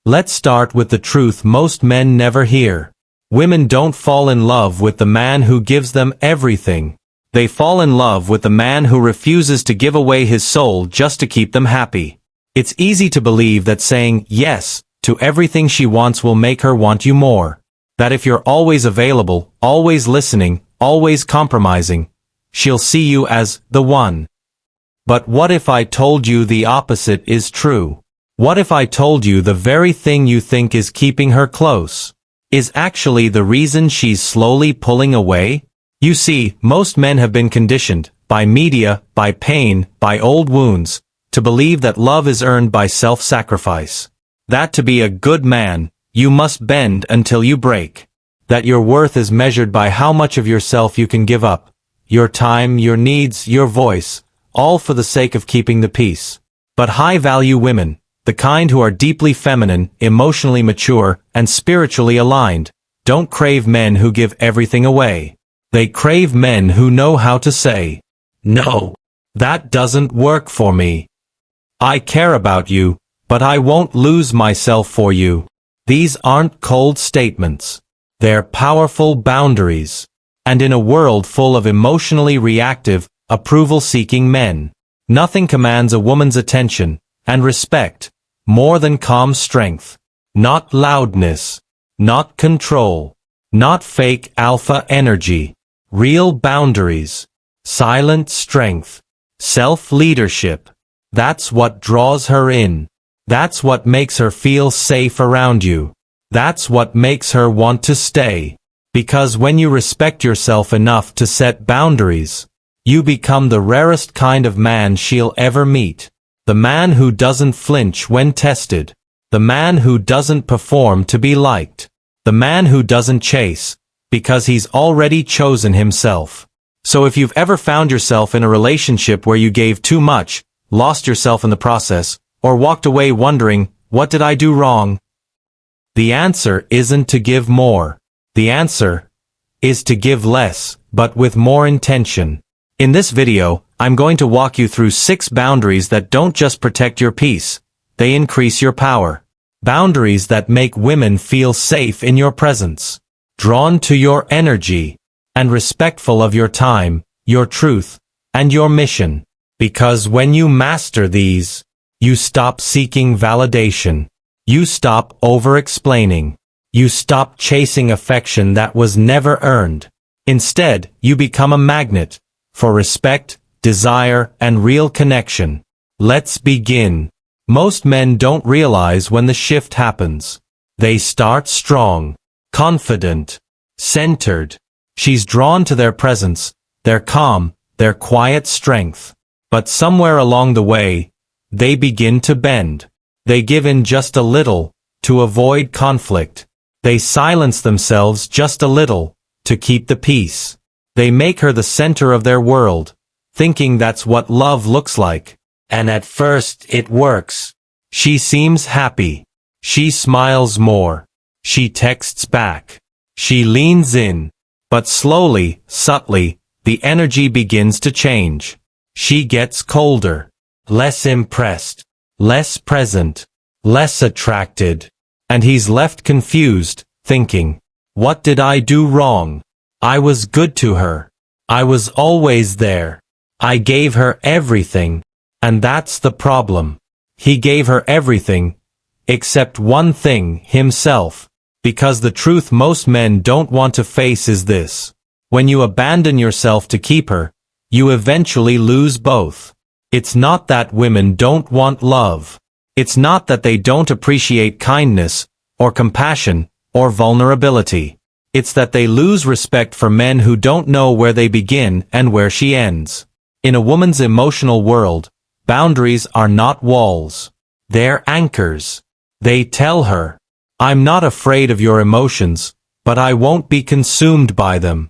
Let's start with the truth most men never hear. Women don't fall in love with the man who gives them everything. They fall in love with the man who refuses to give away his soul just to keep them happy. It's easy to believe that saying yes to everything she wants will make her want you more. That if you're always available, always listening, always compromising, she'll see you as the one. But what if I told you the opposite is true? What if I told you the very thing you think is keeping her close is actually the reason she's slowly pulling away? You see, most men have been conditioned, by media, by pain, by old wounds, to believe that love is earned by self-sacrifice. That to be a good man, you must bend until you break. That your worth is measured by how much of yourself you can give up. Your time, your needs, your voice, all for the sake of keeping the peace. But high-value women, the kind who are deeply feminine, emotionally mature, and spiritually aligned, don't crave men who give everything away. They crave men who know how to say, "No, that doesn't work for me. I care about you, but I won't lose myself for you." These aren't cold statements. They're powerful boundaries. And in a world full of emotionally reactive, approval-seeking men, nothing commands a woman's attention and respect more than calm strength. Not loudness. Not control. Not fake alpha energy. Real boundaries. Silent strength. Self-leadership. That's what draws her in. That's what makes her feel safe around you. That's what makes her want to stay. Because when you respect yourself enough to set boundaries, you become the rarest kind of man she'll ever meet. The man who doesn't flinch when tested. The man who doesn't perform to be liked. The man who doesn't chase, because he's already chosen himself. So if you've ever found yourself in a relationship where you gave too much, lost yourself in the process, or walked away wondering, what did I do wrong? The answer isn't to give more. The answer is to give less, but with more intention. In this video, I'm going to walk you through 6 boundaries that don't just protect your peace, they increase your power. Boundaries that make women feel safe in your presence, drawn to your energy, and respectful of your time, your truth, and your mission. Because when you master these, you stop seeking validation. You stop over-explaining. You stop chasing affection that was never earned. Instead, you become a magnet for respect, desire, and real connection. Let's begin. Most men don't realize when the shift happens. They start strong, confident, centered. She's drawn to their presence, their calm, their quiet strength. But somewhere along the way, they begin to bend. They give in just a little, to avoid conflict. They silence themselves just a little, to keep the peace. They make her the center of their world, thinking that's what love looks like. And at first it works. She seems happy. She smiles more. She texts back. She leans in. But slowly, subtly, the energy begins to change. She gets colder, less impressed, less present, less attracted. And he's left confused, thinking, what did I do wrong? I was good to her. I was always there. I gave her everything. And that's the problem. He gave her everything, except one thing, himself. Because the truth most men don't want to face is this. When you abandon yourself to keep her, you eventually lose both. It's not that women don't want love. It's not that they don't appreciate kindness, or compassion, or vulnerability. It's that they lose respect for men who don't know where they begin and where she ends. In a woman's emotional world, boundaries are not walls. They're anchors. They tell her, I'm not afraid of your emotions, but I won't be consumed by them.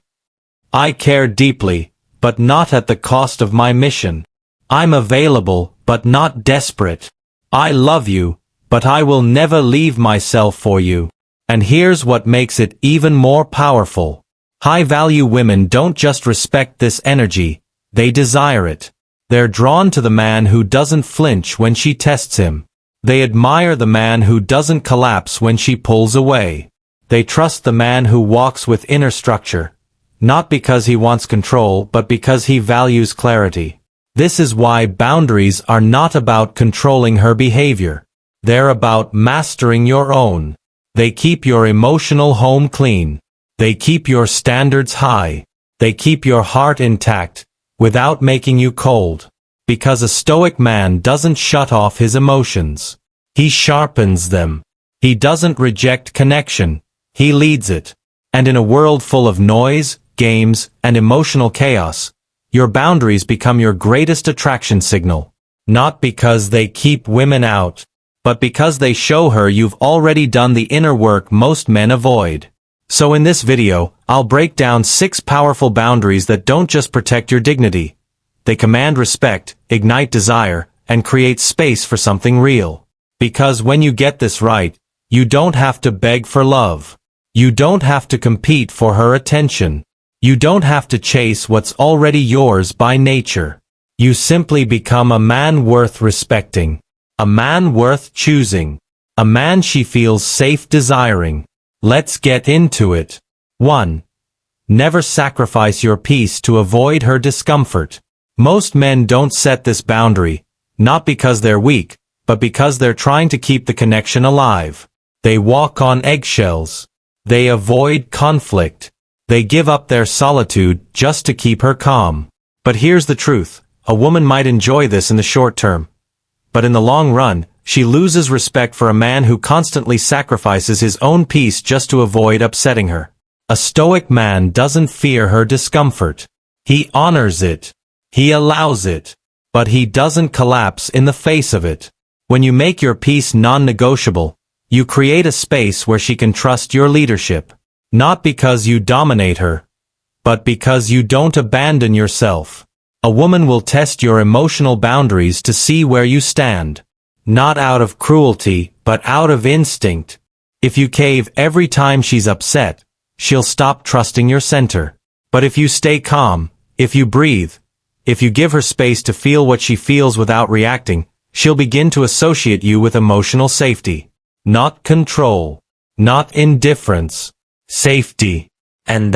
I care deeply, but not at the cost of my mission. I'm available, but not desperate. I love you, but I will never leave myself for you. And here's what makes it even more powerful. High-value women don't just respect this energy, they desire it. They're drawn to the man who doesn't flinch when she tests him. They admire the man who doesn't collapse when she pulls away. They trust the man who walks with inner structure, not because he wants control but because he values clarity. This is why boundaries are not about controlling her behavior. They're about mastering your own. They keep your emotional home clean. They keep your standards high. They keep your heart intact, without making you cold. Because a stoic man doesn't shut off his emotions. He sharpens them. He doesn't reject connection. He leads it. And in a world full of noise, games, and emotional chaos, your boundaries become your greatest attraction signal. Not because they keep women out, but because they show her you've already done the inner work most men avoid. So in this video, I'll break down 6 powerful boundaries that don't just protect your dignity. They command respect, ignite desire, and create space for something real. Because when you get this right, you don't have to beg for love. You don't have to compete for her attention. You don't have to chase what's already yours by nature. You simply become a man worth respecting. A man worth choosing. A man she feels safe desiring. Let's get into it. 1. Never sacrifice your peace to avoid her discomfort. Most men don't set this boundary, not because they're weak, but because they're trying to keep the connection alive. They walk on eggshells. They avoid conflict. They give up their solitude just to keep her calm. But here's the truth. A woman might enjoy this in the short term. But in the long run, she loses respect for a man who constantly sacrifices his own peace just to avoid upsetting her. A stoic man doesn't fear her discomfort. He honors it. He allows it. But he doesn't collapse in the face of it. When you make your peace non-negotiable, you create a space where she can trust your leadership. Not because you dominate her, but because you don't abandon yourself. A woman will test your emotional boundaries to see where you stand. Not out of cruelty, but out of instinct. If you cave every time she's upset, she'll stop trusting your center. But if you stay calm, if you breathe, if you give her space to feel what she feels without reacting, she'll begin to associate you with emotional safety. Not control. Not indifference. Safety. And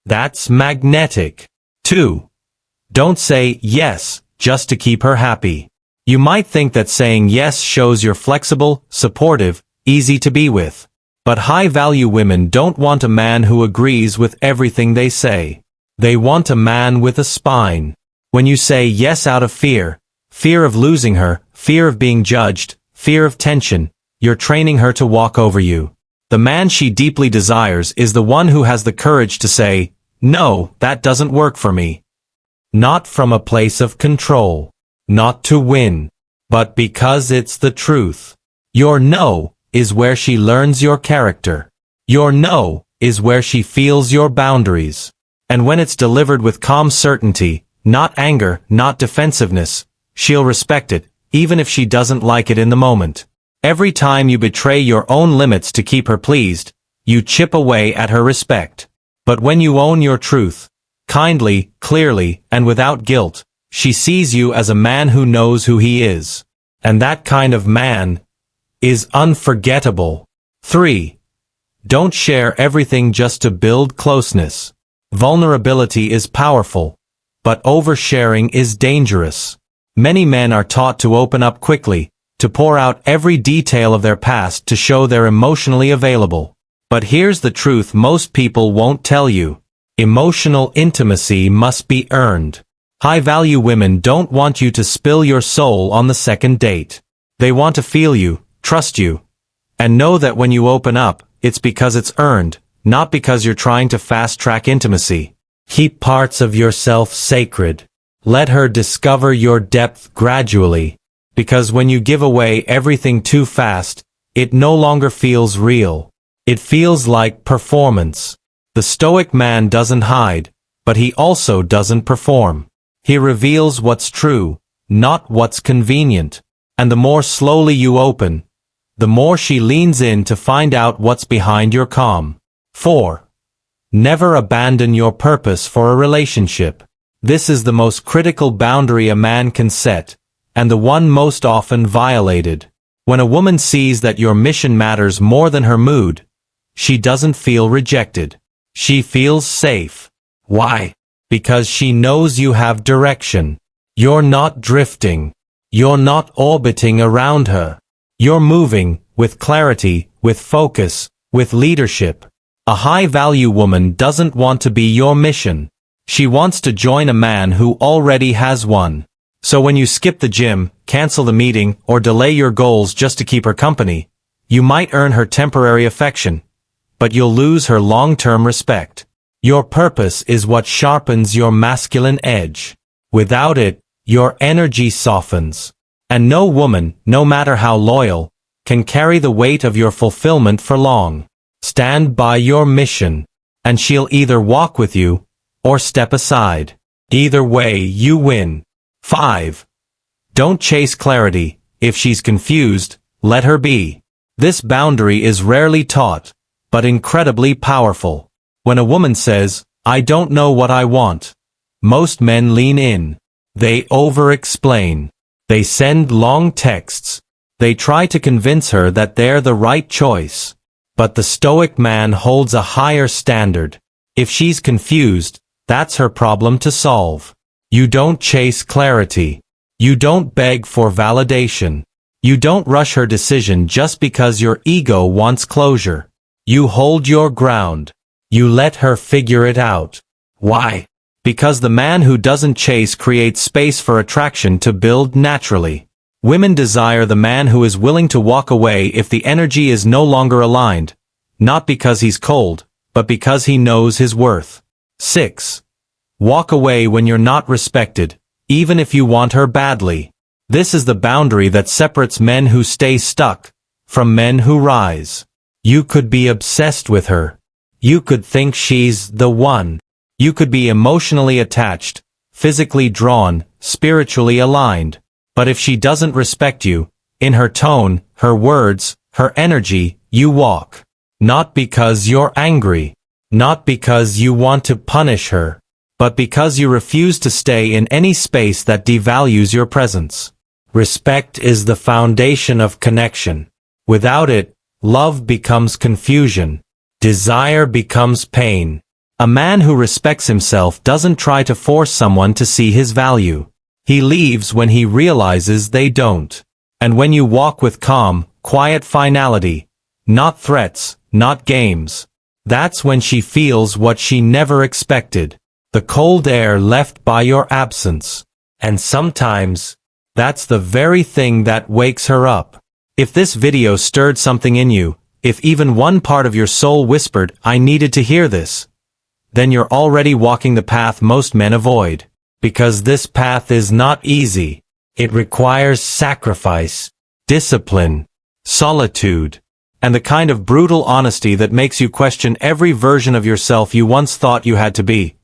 that's magnetic. 2. Don't say yes, just to keep her happy. You might think that saying yes shows you're flexible, supportive, easy to be with. But high-value women don't want a man who agrees with everything they say. They want a man with a spine. When you say yes out of fear, fear of losing her, fear of being judged, fear of tension, you're training her to walk over you. The man she deeply desires is the one who has the courage to say, "No, that doesn't work for me." Not from a place of control. Not to win. But because it's the truth. Your no is where she learns your character. Your no is where she feels your boundaries. And when it's delivered with calm certainty, not anger, not defensiveness, she'll respect it, even if she doesn't like it in the moment. Every time you betray your own limits to keep her pleased, you chip away at her respect. But when you own your truth, kindly, clearly, and without guilt, she sees you as a man who knows who he is. And that kind of man is unforgettable. 3. Don't share everything just to build closeness. Vulnerability is powerful, but oversharing is dangerous. Many men are taught to open up quickly, to pour out every detail of their past to show they're emotionally available. But here's the truth most people won't tell you. Emotional intimacy must be earned. High-value women don't want you to spill your soul on the second date. They want to feel you, trust you, and know that when you open up, it's because it's earned, not because you're trying to fast-track intimacy. Keep parts of yourself sacred. Let her discover your depth gradually. Because when you give away everything too fast, it no longer feels real. It feels like performance. The stoic man doesn't hide, but he also doesn't perform. He reveals what's true, not what's convenient. And the more slowly you open, the more she leans in to find out what's behind your calm. 4. Never abandon your purpose for a relationship. This is the most critical boundary a man can set, and the one most often violated. When a woman sees that your mission matters more than her mood, she doesn't feel rejected. She feels safe. Why? Because she knows you have direction. You're not drifting. You're not orbiting around her. You're moving, with clarity, with focus, with leadership. A high-value woman doesn't want to be your mission. She wants to join a man who already has one. So when you skip the gym, cancel the meeting, or delay your goals just to keep her company, you might earn her temporary affection, but you'll lose her long-term respect. Your purpose is what sharpens your masculine edge. Without it, your energy softens. And no woman, no matter how loyal, can carry the weight of your fulfillment for long. Stand by your mission, and she'll either walk with you, or step aside. Either way, you win. 5. Don't chase clarity. If she's confused, let her be. This boundary is rarely taught, but incredibly powerful. When a woman says, "I don't know what I want," most men lean in. They over-explain. They send long texts. They try to convince her that they're the right choice. But the stoic man holds a higher standard. If she's confused, that's her problem to solve. You don't chase clarity. You don't beg for validation. You don't rush her decision just because your ego wants closure. You hold your ground. You let her figure it out. Why? Because the man who doesn't chase creates space for attraction to build naturally. Women desire the man who is willing to walk away if the energy is no longer aligned, not because he's cold, but because he knows his worth. 6. Walk away when you're not respected, even if you want her badly. This is the boundary that separates men who stay stuck from men who rise. You could be obsessed with her. You could think she's the one. You could be emotionally attached, physically drawn, spiritually aligned. But if she doesn't respect you, in her tone, her words, her energy, you walk. Not because you're angry. Not because you want to punish her. But because you refuse to stay in any space that devalues your presence. Respect is the foundation of connection. Without it, love becomes confusion. Desire becomes pain. A man who respects himself doesn't try to force someone to see his value. He leaves when he realizes they don't. And when you walk with calm, quiet finality, not threats, not games, that's when she feels what she never expected. The cold air left by your absence. And sometimes, that's the very thing that wakes her up. If this video stirred something in you, if even one part of your soul whispered, "I needed to hear this," then you're already walking the path most men avoid. Because this path is not easy. It requires sacrifice, discipline, solitude, and the kind of brutal honesty that makes you question every version of yourself you once thought you had to be.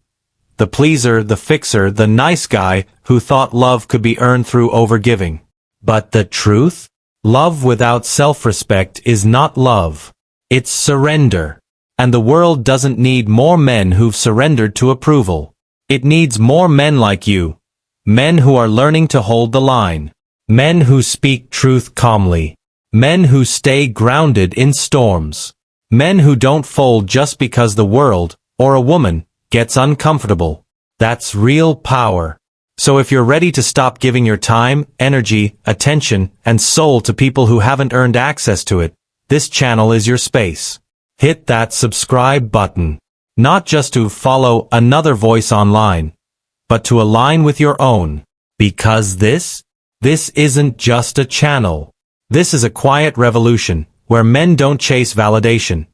The pleaser, the fixer, the nice guy who thought love could be earned through overgiving. But the truth? Love without self-respect is not love. It's surrender. And the world doesn't need more men who've surrendered to approval. It needs more men like you. Men who are learning to hold the line. Men who speak truth calmly. Men who stay grounded in storms. Men who don't fold just because the world, or a woman, gets uncomfortable. That's real power. So if you're ready to stop giving your time, energy, attention, and soul to people who haven't earned access to it, this channel is your space. Hit that subscribe button. Not just to follow another voice online, but to align with your own. Because this isn't just a channel. This is a quiet revolution, where men don't chase validation.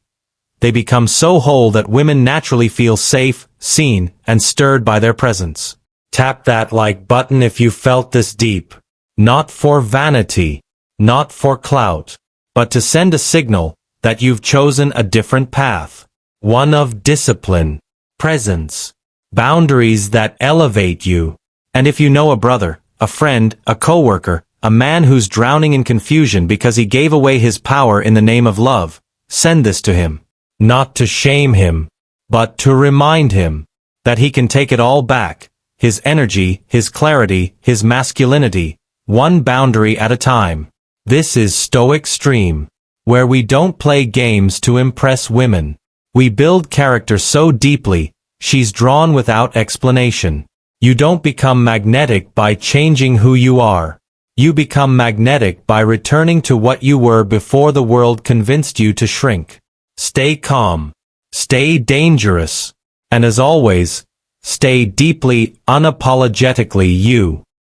They become so whole that women naturally feel safe, seen, and stirred by their presence. Tap that like button if you felt this deep. Not for vanity, not for clout, but to send a signal that you've chosen a different path. One of discipline, presence, boundaries that elevate you. And if you know a brother, a friend, a coworker, a man who's drowning in confusion because he gave away his power in the name of love, send this to him. Not to shame him, but to remind him that he can take it all back. His energy, his clarity, his masculinity, one boundary at a time. This is Stoic Stream, where we don't play games to impress women. We build character so deeply, she's drawn without explanation. You don't become magnetic by changing who you are. You become magnetic by returning to what you were before the world convinced you to shrink. Stay calm. Stay dangerous. And as always, stay deeply, unapologetically you.